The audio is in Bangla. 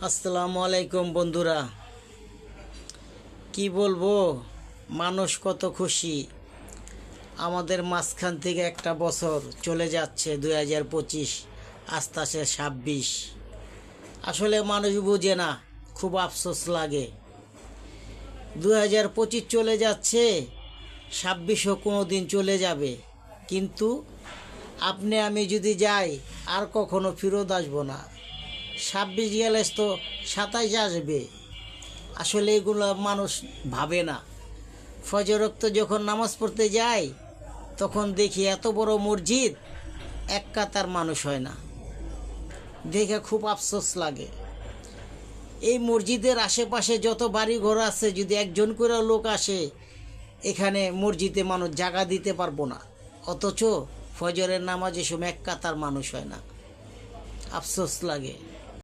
আসসালামু আলাইকুম বন্ধুরা। কি বলবো, মানুষ কত খুশি। আমাদের মাঝখান থেকে একটা বছর চলে যাচ্ছে, 2025, আস্তে আস্তে 26। আসলে মানুষ বুঝে না, খুব আফসোস লাগে। 2025 চলে যাচ্ছে, 26ও কোনো দিন চলে যাবে, কিন্তু আপনি আমি যদি যাই আর কখনো ফেরত আসবো না। 26 গেলে তো 27 আসবে। আসলে এগুলো মানুষ ভাবে না। ফজর ওয়াক্ত যখন নামাজ পড়তে যাই, তখন দেখি এত বড় মসজিদ, এক কাতার মানুষ হয় না। দেখে খুব আফসোস লাগে। এই মসজিদের আশেপাশে যত বাড়ি ঘর আছে, যদি একজন করে লোক আসে, এখানে মসজিদে মানুষ জায়গা দিতে পারবো না। অথচ ফজরের নামাজের সময় এক কাতার মানুষ হয় না। আফসোস লাগে।